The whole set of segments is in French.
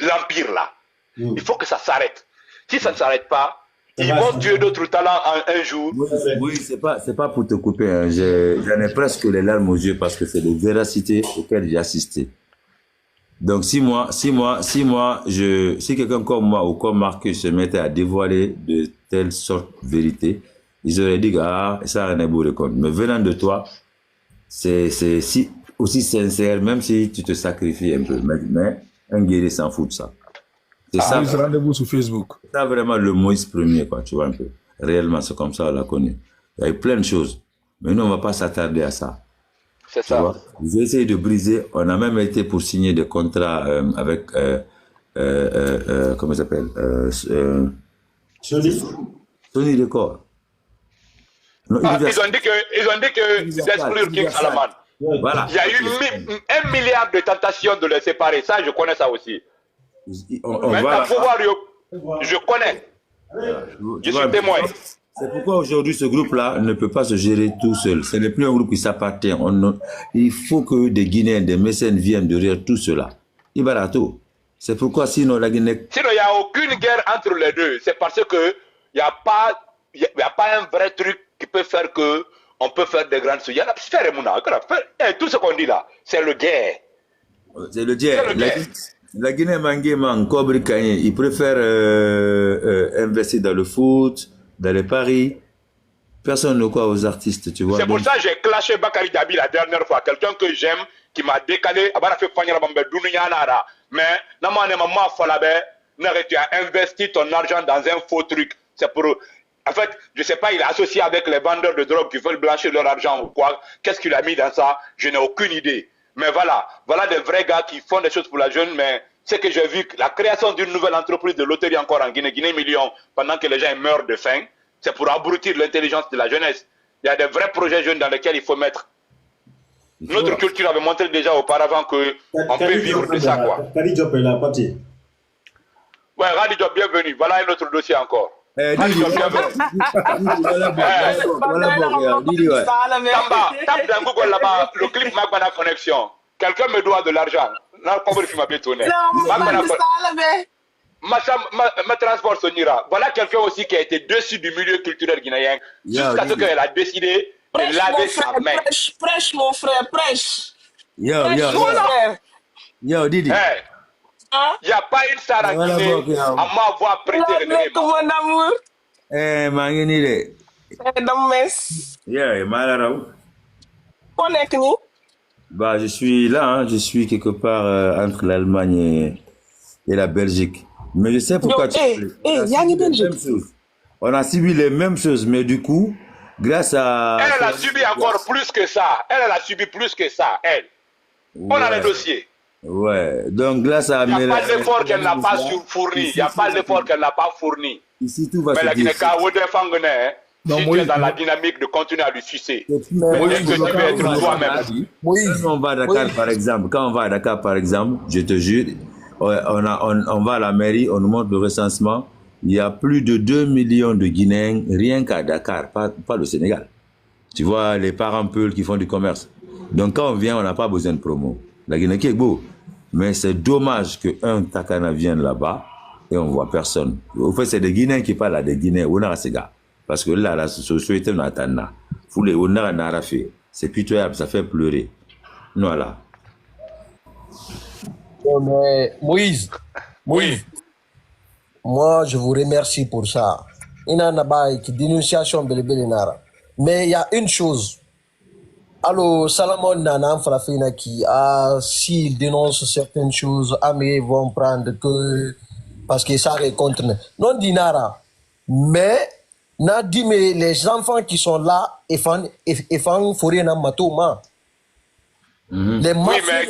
l'empire là. Il faut que ça s'arrête. Si ça ne s'arrête pas, ils vont tuer d'autres talents un jour. Oui, c'est pas pour te couper. Hein. J'en ai presque les larmes aux yeux parce que c'est des véracités auxquelles j'ai assisté. Donc si quelqu'un comme moi ou comme Marcus se mettait à dévoiler de telles sortes de vérités, ils auraient dit ah ça rien n'est beau de compte. Mais venant de toi, c'est aussi sincère, même si tu te sacrifies un peu. Mais un guerrier s'en fout de ça. C'est ça. Rendez-vous sur Facebook. C'est ça vraiment le Moïse premier, quoi, tu vois un peu. Réellement, c'est comme ça, on l'a connu. Il y a eu plein de choses. Mais nous, on ne va pas s'attarder à ça. C'est ça. Ils ont essayé de briser. On a même été pour signer des contrats avec, comment ça s'appelle Sony Record. Ils ont dit que d'exclure King Salaman. Voilà. Il y a eu 1 milliard de tentations de les séparer. Ça, je connais ça aussi. Maintenant, faut voir, je connais. Je suis témoin. C'est pourquoi aujourd'hui ce groupe-là ne peut pas se gérer tout seul. Ce n'est plus un groupe qui s'appartient. Il faut que des Guinéens, des mécènes viennent derrière tout cela. Ibarato. C'est pourquoi sinon la Guinée... Sinon, il n'y a aucune guerre entre les deux. C'est parce que il n'y a pas un vrai truc qui peut faire que on peut faire des grandes choses. Il y a la sphère tout ce qu'on dit là, c'est le guerre. C'est le guerre. La Guinée Manguéman, Kobri Kanye, ils préfèrent investir dans le foot, dans les paris. Personne ne croit aux artistes, tu vois. C'est pour ça que j'ai clashé Bakary Dabi la dernière fois. Quelqu'un que j'aime, qui m'a décalé. Mais, tu as investi ton argent dans un faux truc. C'est pour... En fait, je ne sais pas, il est associé avec les vendeurs de drogue qui veulent blanchir leur argent ou quoi. Qu'est-ce qu'il a mis dans ça? Je n'ai aucune idée. Mais voilà des vrais gars qui font des choses pour la jeune, mais c'est que j'ai vu la création d'une nouvelle entreprise de loterie encore en Guinée, Guinée Million, pendant que les gens meurent de faim, c'est pour abrutir l'intelligence de la jeunesse. Il y a des vrais projets jeunes dans lesquels il faut mettre. Notre culture avait montré déjà auparavant qu'on peut vivre de ça, quoi. Kadi Diop est là, parti. Ouais, Radi Diop, bienvenue. Voilà un autre dossier encore. Radi Diop, bienvenue. Tape dans Google là-bas, le clip Magbana Connexion. Quelqu'un me doit de l'argent. Là, comment il m'a bétonné. Ma transport Sonira. Voilà quelqu'un aussi qui a été dessus du milieu culturel guinéen jusqu'à ce qu'elle a décidé de laver sa main. Prêche, mon frère, prêche. Yo, Didi. Il n'y a pas une star en Guinée à m'avoir prêté le Mon amour. Manginile. Yeah, Malarao. Bah, je suis là, hein, je suis quelque part entre l'Allemagne et la Belgique. Mais je sais pourquoi tu on a subi les mêmes choses, mais du coup, grâce à... Elle a subi encore plus que ça. Elle a subi plus que ça, elle. On a les dossiers. Ouais, donc grâce à... Il n'y a pas d'effort qu'elle n'a pas fourni. Il n'y a pas d'effort qu'elle n'a pas fourni. Ici, tout va mais se la dire. Si tu es dans la dynamique de continuer à lui sucer, mais dès que tu veux être toi-même. Quand on va à Dakar, par exemple, je te jure, on va à la mairie, on nous montre le recensement. Il y a plus de 2 millions de Guinéens rien qu'à Dakar, pas le Sénégal. Tu vois, les parents Peul qui font du commerce. Donc quand on vient, on n'a pas besoin de promo. La Guinée qui est beau. Mais c'est dommage qu'un Takana vienne là-bas et on ne voit personne. Au fait, c'est des Guinéens qui parlent à des Guinéens. Parce que là, la société n'a pas de... C'est pitoyable, ça fait pleurer. Voilà. Mais Moïse, Oui. moi je vous remercie pour ça. Il y a une dénonciation mais il y a une chose. Alors, Salomon Nana Frafina qui s'il dénonce certaines choses, Amé vont prendre que parce que ça rencontre. Non dinara. Mais n'a dit mais les enfants qui sont là et font forêt na matoma. Les oui, mais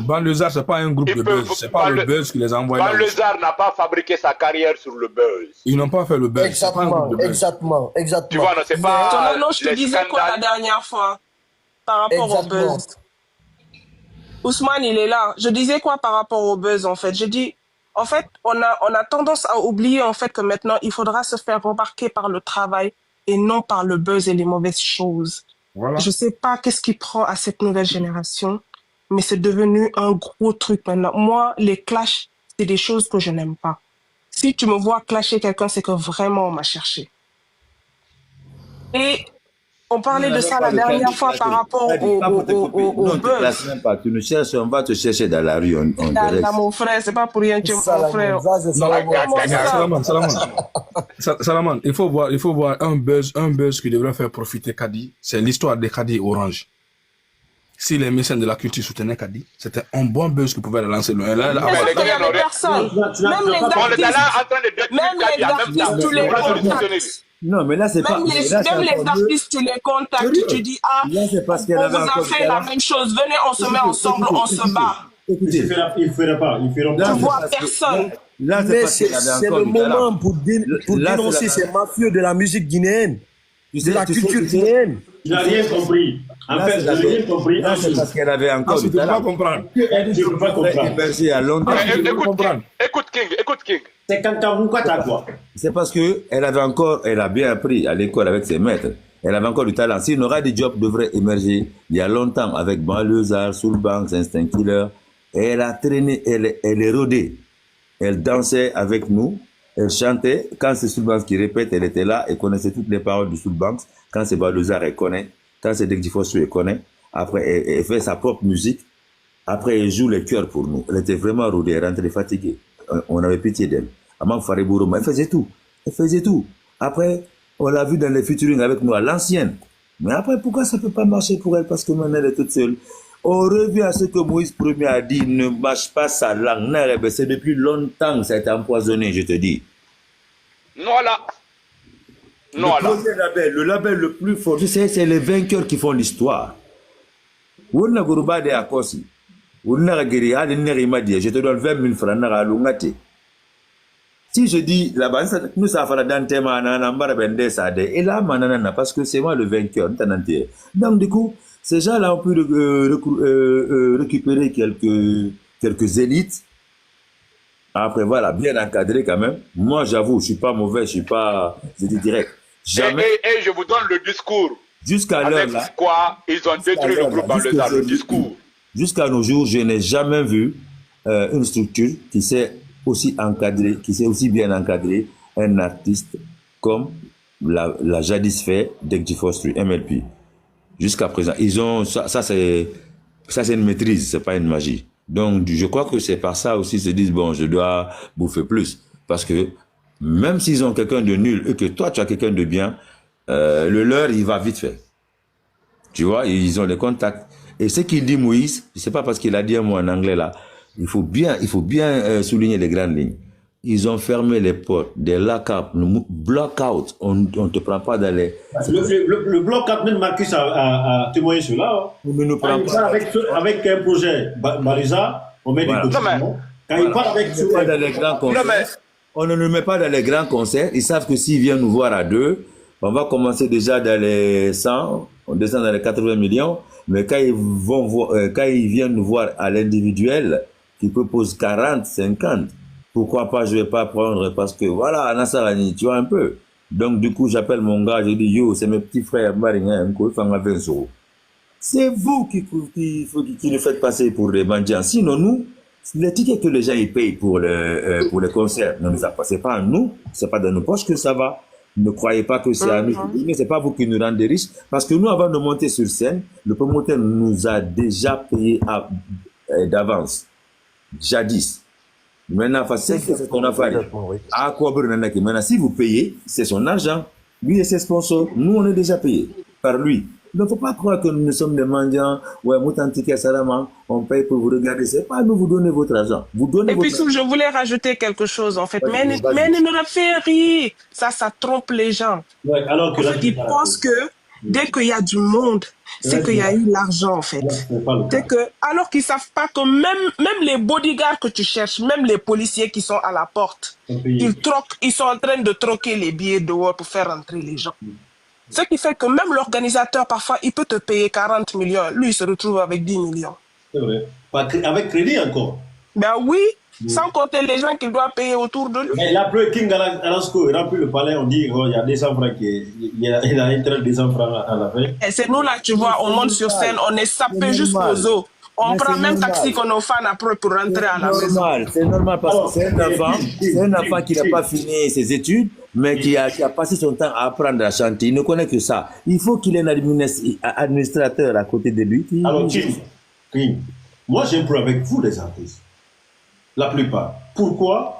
Banlieusard, c'est pas un groupe de buzz. C'est pas le buzz qui les a envoyés. Banlieusard n'a pas fabriqué sa carrière sur le buzz. Ils n'ont pas fait le buzz. Exactement. Tu vois, non, c'est pas. Non, je te disais quoi la dernière fois par rapport au buzz. Ousmane, il est là. Je disais quoi par rapport au buzz, en fait? Je dis, en fait, on a tendance à oublier, en fait, que maintenant, il faudra se faire remarquer par le travail et non par le buzz et les mauvaises choses. Voilà. Je sais pas qu'est-ce qui prend à cette nouvelle génération, mais c'est devenu un gros truc maintenant. Moi, les clashs, c'est des choses que je n'aime pas. Si tu me vois clasher quelqu'un, c'est que vraiment on m'a cherché. Et on parlait de ça la dernière fois par rapport au buzz. Même pas. Tu nous cherches, on va te chercher dans la rue. Dans mon frère, c'est pas pour rien que tu es mon frère. Salaman, il faut voir un buzz qui devrait faire profiter Kadi. C'est l'histoire de Kadi Orange. Si les mécènes de la culture soutenaient Kadi, c'était un bon buzz qui pouvait relancer le. Il n'y avait personne. Même les artistes, tu les contactes. Non, mais là, c'est pas. Même les artistes, tu les contactes, tu dis, ah, là, parce on vous a fait la même chose, venez, on se met ensemble, on se bat. Écoutez, il ne ferait pas. Tu vois personne. Là, c'est le moment pour dénoncer ces mafieux de la musique guinéenne, de la culture guinéenne. Il n'a rien compris. En fait, il n'a rien compris. Là, c'est parce qu'elle avait encore du talent. Tu ne peux pas comprendre. Tu ne peux pas comprendre. Écoute, King. C'est quand quoi t'as quoi? C'est parce qu'elle a bien appris à l'école avec ses maîtres. Elle avait encore du talent. Si Nora Diop devrait émerger il y a longtemps avec Banlieusard, Soulbanks, Instinct Killer, elle a traîné, elle est rodée. Elle dansait avec nous, elle chantait. Quand c'est Soulbanks qui répète, elle était là et connaissait toutes les paroles de Soulbanks. Quand c'est Banlieusard, elle connaît. Quand c'est Dek Fosu, elle connaît. Après, elle fait sa propre musique. Après, elle joue les chœurs pour nous. Elle était vraiment rodée, elle rentrait fatiguée. On avait pitié d'elle. Amam Faribouroma, elle faisait tout. Après, on l'a vu dans les featuring avec nous à l'ancienne. Mais après, pourquoi ça ne peut pas marcher pour elle? Parce que maintenant, elle est toute seule. On revient à ce que Moïse Ier a dit, ne mâche pas sa langue. C'est depuis longtemps que ça a été empoisonné, je te dis. Le label le plus fort, c'est les vainqueurs qui font l'histoire. Je te donne 20 000 francs. Si je dis là-bas, nous ça fera dans tes et là, parce que c'est moi le vainqueur. Donc du coup, ces gens-là ont pu récupérer quelques élites. Après voilà, bien encadré quand même. Moi j'avoue, je suis pas mauvais, je dis direct. Jamais. Et je vous donne le discours. Jusqu'à l'heure là. Quoi ils ont détruit le groupe Banlieusard, le discours. Jusqu'à nos jours, je n'ai jamais vu une structure qui s'est aussi encadrée, qui s'est aussi bien encadrée, un artiste comme la jadis fait Dek Fosu, MLP. Jusqu'à présent, ils ont ça c'est une maîtrise, c'est pas une magie. Donc je crois que c'est par ça aussi ils se disent bon, je dois bouffer plus parce que même s'ils ont quelqu'un de nul et que toi tu as quelqu'un de bien, le leur il va vite fait. Tu vois, ils ont les contacts. Et ce qu'il dit Moïse, c'est pas parce qu'il a dit un mot en anglais là. Il faut bien souligner les grandes lignes. Ils ont fermé les portes, des lock-up, block-out. On ne te prend pas dans les... Le block-up, même Marcus a témoigné sur là. Ne nous prend pas. Avec un projet Marisa, on met des documents. Quand il parle avec... Dans les grands concerts, on ne nous met pas dans les grands concerts. Ils savent que s'ils viennent nous voir à 2, on va commencer déjà dans les 100, on descend dans les 80 millions. Mais quand ils viennent nous voir à l'individuel, qui propose 40, 50, pourquoi pas, je vais pas prendre, parce que voilà, Nassarani, tu vois un peu. Donc, du coup, j'appelle mon gars, je dis, yo, c'est mes petits frères, c'est vous qui nous faites passer pour des mendiants. Sinon, nous, les tickets que les gens ils payent pour les concerts, ne nous apportez pas à nous, c'est pas dans nos poches que ça va. Ne croyez pas que c'est à nous, mais c'est pas vous qui nous rendez riches, parce que nous, avant de monter sur scène, le promoteur nous a déjà payé d'avance. Jadis. Maintenant, c'est ce qu'on a fait. Maintenant, si vous payez, c'est son argent. Lui et ses sponsors, nous, on est déjà payés par lui. Il ne faut pas croire que nous sommes des mendiants. Ouais, on paye pour vous regarder. C'est pas nous vous donnez votre argent. Vous donnez puis, je voulais rajouter quelque chose, en fait. Mais ne le fait rire. Ça trompe les gens. Ouais, alors que en fait, ils pensent que dès qu'il y a du monde, c'est qu'il y a eu l'argent, en fait. C'est que, alors qu'ils savent pas que même les bodyguards que tu cherches, même les policiers qui sont à la porte, ils sont en train de troquer les billets dehors pour faire entrer les gens. Ce qui fait que même l'organisateur, parfois, il peut te payer 40 millions. Lui, il se retrouve avec 10 millions. C'est vrai. Avec crédit encore. Ben oui, Sans compter les gens qu'il doit payer autour de lui. Mais il a pris King Alasco, il a pris le palais, on dit il y a 200 francs, il a intérêt 200 francs à la fin. Et c'est nous là, tu vois, on monte sur scène, on est sapé jusqu'aux os. On prend même taxi qu'on nos fans après pour rentrer à la maison. C'est normal parce que c'est un enfant qui n'a pas fini ses études, mais qui a passé son temps à apprendre à chanter. Il ne connaît que ça. Il faut qu'il ait un administrateur à côté de lui. Alors, King, moi j'ai un problème avec vous les artistes. La plupart. Pourquoi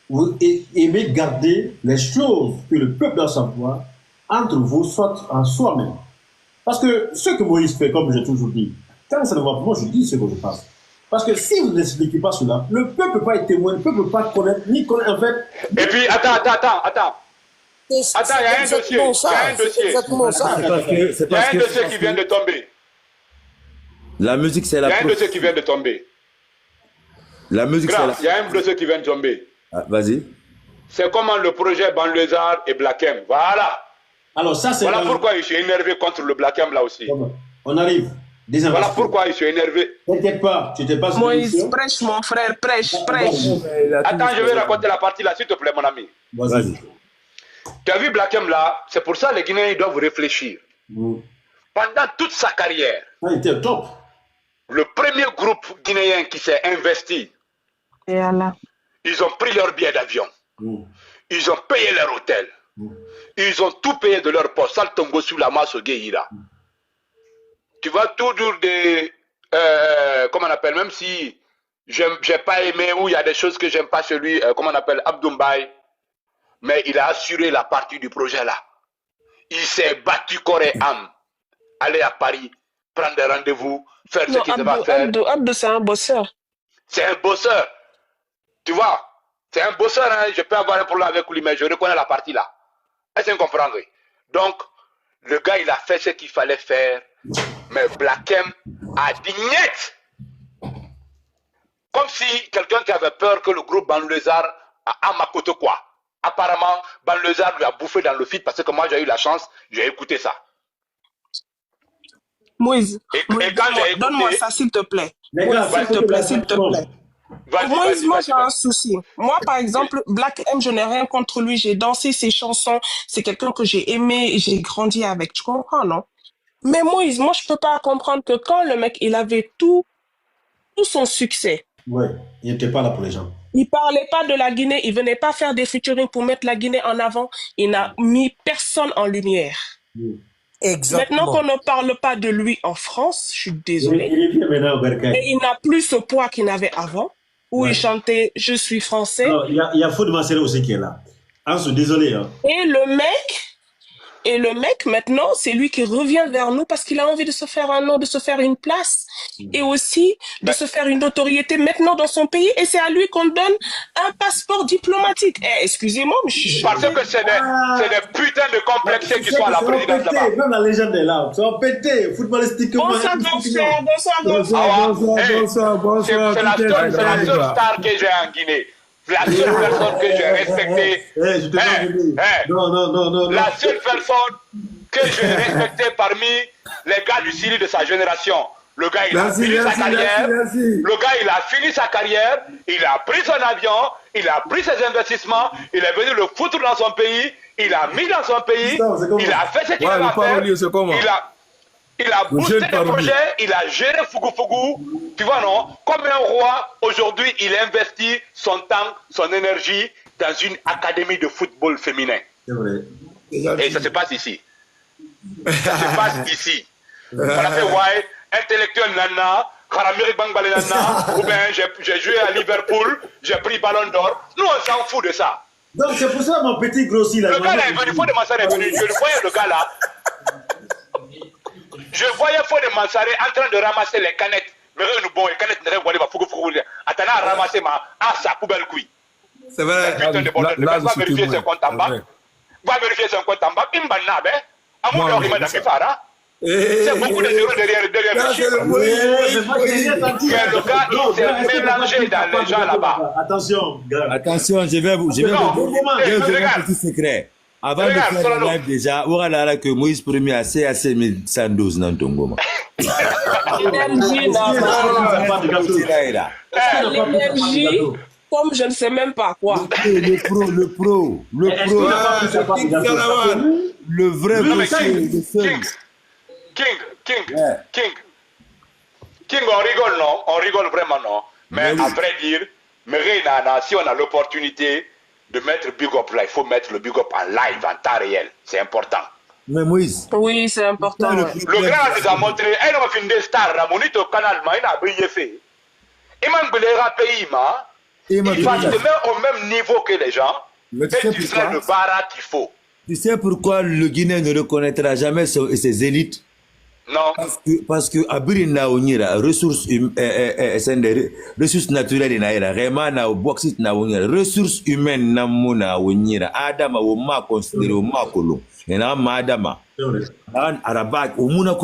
vous aimez garder les choses que le peuple doit savoir entre vous, soit en soi-même? Parce que ce que Moïse fait, comme j'ai toujours dit, quand ça ne va pas, moi je dis ce que je pense. Parce que si vous n'expliquez pas cela, le peuple ne peut pas être témoin, le peuple ne peut pas connaître, ni connaître en fait. Et puis, attends. Attends, il y a un dossier. Il y a un dossier. Il y a un dossier qui vient de tomber. La musique, c'est la. Il y a un dossier qui vient de tomber. La musique, c'est la. Il y a un dossier qui vient de tomber. Ah, vas-y. C'est comment le projet Banlieusard et Black M. Voilà. Alors ça, c'est. Voilà pourquoi je suis énervé contre le Black M là aussi. On arrive. Voilà pourquoi je suis énervé. T'inquiète pas, tu t'es pas sur Moïse, prêche mon frère, prêche. Attends, je vais raconter la partie là, s'il te plaît, mon ami. Vas-y. Tu as vu Black M là, c'est pour ça que les Guinéens ils doivent réfléchir. Pendant toute sa carrière, il était top. Le premier groupe guinéen qui s'est investi, ils ont pris leur billet d'avion, ils ont payé leur hôtel, ils ont tout payé de leur poste, Saltongo sur la masse au Guéhira. Tu vois toujours des, comment on appelle, même si j'ai pas aimé ou il y a des choses que j'aime pas chez lui, comment on appelle, Abdoumbaye, mais il a assuré la partie du projet là. Il s'est battu corps et âme, aller à Paris, prendre des rendez-vous, faire ce qu'il va faire. Abdou, c'est un bosseur. C'est un bosseur. Tu vois, c'est un bosseur, hein? Je peux avoir un problème avec lui, mais je reconnais la partie là. Est-ce que vous comprenez? Donc, le gars, il a fait ce qu'il fallait faire, mais Black M a dit net. Comme si quelqu'un qui avait peur que le groupe Banlieusard a Makoto quoi. Apparemment, Banlieusard lui a bouffé dans le feed parce que moi j'ai eu la chance, j'ai écouté ça. Moïse, donne-moi ça s'il te plaît. S'il te plaît. Moïse, moi j'ai un souci. Moi par exemple, Black M, je n'ai rien contre lui. J'ai dansé ses chansons. C'est quelqu'un que j'ai aimé et j'ai grandi avec. Tu comprends, non? Mais Moïse, moi je peux pas comprendre que quand le mec, il avait tout son succès. Ouais, il n'était pas là pour les gens. Il parlait pas de la Guinée. Il venait pas faire des featuring pour mettre la Guinée en avant. Il n'a mis personne en lumière. Exactement. Maintenant qu'on ne parle pas de lui en France, je suis désolé. Et il n'a plus ce poids qu'il avait avant, où il chantait « Je suis français ». Il y a Fod Masséré aussi qui est là. Ah, je suis désolé. Hein. Et le mec, maintenant, c'est lui qui revient vers nous parce qu'il a envie de se faire un nom, de se faire une place et aussi de se faire une notoriété maintenant dans son pays. Et c'est à lui qu'on donne un passeport diplomatique. Excusez-moi, mais je suis parce que c'est des putins de complexés qui sont à la présidence là-bas. Même la légende est là. Ils sont pétés, footballistiquement. Bonsoir. C'est la seule star que j'ai en Guinée. La seule personne que j'ai respectée. Non. La seule personne que j'ai respectée parmi les gars du Syrie de sa génération. Le gars, il a fini sa carrière. Le gars, il a fini sa carrière. Il a pris son avion. Il a pris ses investissements. Il est venu le foutre dans son pays. Il a mis dans son pays. Il a fait ce qu'il avait à faire. Il a boosté le projet, il a géré Fougou, tu vois non? Comme un roi, aujourd'hui, il investit son temps, son énergie dans une académie de football féminin. C'est vrai. Et ça se passe ici. Ça se passe ici. Voilà, fait ouais, intellectuel nana, Karamiri Bangbale nana, ou bien j'ai joué à Liverpool, j'ai pris ballon d'or. Nous, on s'en fout de ça. Donc c'est pour ça mon petit grossi là. Le gars là est venu, Fodé Mansaré est venu, je le voyais le gars là. Je voyais Fodé Mansaré en train de ramasser les canettes. Mais bon, les canettes ne rêvent pas, Fougou. Attends à ramasser sa poubelle cuit. C'est vrai. Putain de bordel. Va vérifier son compte en banque. Va vérifier son compte en banque. Il m'a nabé. À mon heure, il m'a dit Fara. C'est beaucoup de zéros derrière le chiffre. Le gars, il s'est mélangé dans les gens là-bas. Attention, je vais vous donner un petit secret. Avant de faire le live déjà, on va dire que Moïse Premier a CAC 1112 dans ton goma. L'énergie, comme je ne sais même pas quoi. Le pro. Est-ce qu'il n'a pas pu savoir déjà que- Le vrai Non, mais monsieur, le seul. King, on rigole, non? On rigole vraiment, non? Mais oui. à vrai dire, si on a l'opportunité de mettre Big Up là, il faut mettre le Big Up en live, en temps réel. C'est important. Mais Moïse, Oui, c'est important. le Ouais. Le grand nous a montré, un homme fin de star, Ramonito Canal, il a brillé fait. Il m'a brillé pays, il passe de même au même niveau que les gens. Mais Et tu sais tu pourquoi? fais le barat qu'il faut. Tu sais pourquoi le Guinéen ne reconnaîtra jamais ses élites? Non? Parce que abiri na onyira ressources ressources naturelles na ira rema na bauxite na onyira ressources humaines na mona onyira adama wo ma considérer wo ma kolon ena ma adama C'est vrai. an araba wo muna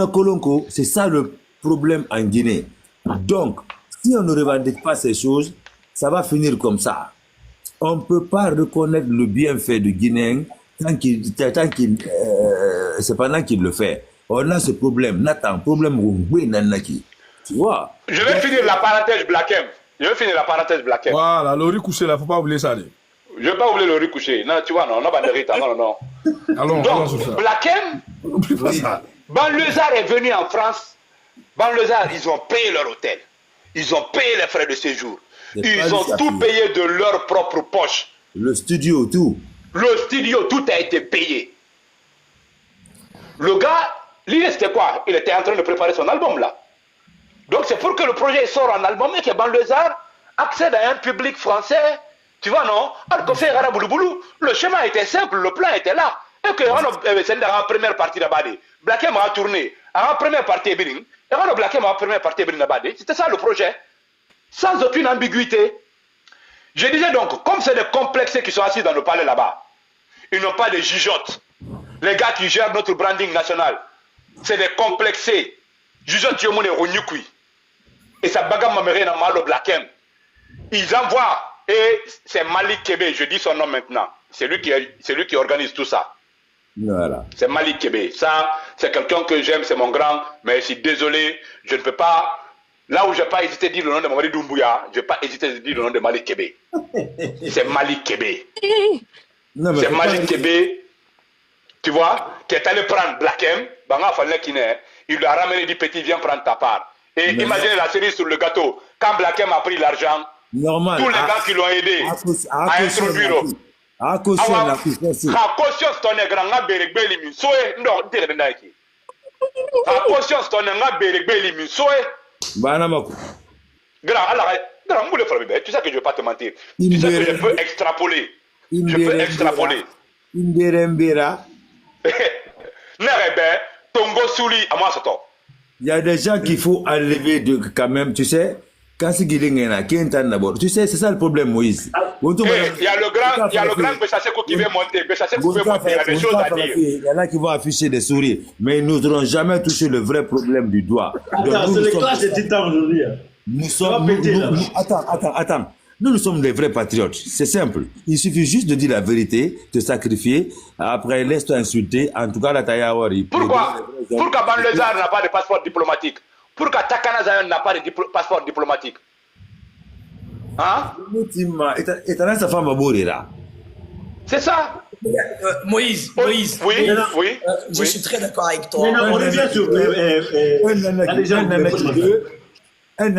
kolonko c'est ça le problème en Guinée. Donc si on ne revendique pas ces choses, ça va finir comme ça. On ne peut pas reconnaître le bienfait du Guinéen c'est pendant qu'il le fait. On a ce problème. Nathan, problème Nanaki. Tu vois? Je vais finir la parenthèse Black M. Voilà, le riz couché là, faut pas oublier ça. Je ne vais pas oublier le riz couché. Non, tu vois, non, on n'a pas de rita. Non. Allons sur ça. Donc, Black M, N'oublie pas ça. Banlieusard est venu en France. Banlieusard, ils ont payé leur hôtel. Ils ont payé les frais de séjour. Ils ont tout payé de leur propre poche. Le studio, tout. Le studio, tout a été payé. Le gars, lui, c'était quoi? Il était en train de préparer son album là. Donc c'est pour que le projet sorte en album et que Banlieusard accède à un public français. Tu vois, non? Le chemin était simple, le plan était là. Et que c'est dans la première partie de Badi. Black M a tourné. En première partie, Black M a première partie de Badi. C'était ça le projet. Sans aucune ambiguïté. Je disais donc, comme c'est des complexés qui sont assis dans le palais là-bas, ils n'ont pas de jugeotes. Les gars qui gèrent notre branding national, c'est des complexés. Jugeotes Yomone Ronyukui. Et ça bagarre maméré dans Malo Black M. Ils envoient, et c'est Malik Kébé, je dis son nom maintenant. C'est lui qui organise tout ça. Voilà. C'est Malik Kébé. Ça, c'est quelqu'un que j'aime, c'est mon grand, mais je suis désolé, je ne peux pas. Là où je n'ai pas hésité à dire le nom de Mamadi Doumbouya, je n'ai pas hésité à dire le nom de Malik Kébé. C'est Malik Kébé. C'est Malik Kébé, tu vois, qui est allé prendre Black M, il lui a ramené du petit, viens prendre ta part. Et imaginez la cerise sur le gâteau. Quand Black M a pris l'argent, normal. tous les gars qui l'ont aidé à introduire. À caution la puissance. À caution, c'est un grand bérégbé limin. Soé, non, dire de naïki. À caution, c'est un grand bérégbé limin. Soé. Banamako. Grand, alors, grand, moule frère, tu sais que je ne vais pas te mentir. Tu sais que je peux extrapoler. Je peux extrapoler. Inderembera. Nerebe, Tongo Souli, à moi, c'est toi. Il y a des gens qu'il faut enlever quand même, tu sais. Quand c'est d'abord. Tu sais, c'est ça le problème, Moïse. Il y a le grand Bessasseko qui veut monter. Bessasseko veut monter, il y a des choses à dire. Il y en a qui vont afficher des sourires, mais ils n'oseront jamais toucher le vrai problème du doigt. Attends, c'est le clash des titans aujourd'hui. Nous sommes. Attends. Nous sommes des vrais patriotes. C'est simple. Il suffit juste de dire la vérité, te sacrifier. Après, laisse-toi insulter. En tout cas, la Tayawari. Pourquoi Banlieusard n'a pas de passeport diplomatique? Pourquoi Takana Zayon n'a pas de passeport diplomatique? Hein? C'est ça. Moïse, Oui. je suis très d'accord avec toi. Maintenant, on revient sur un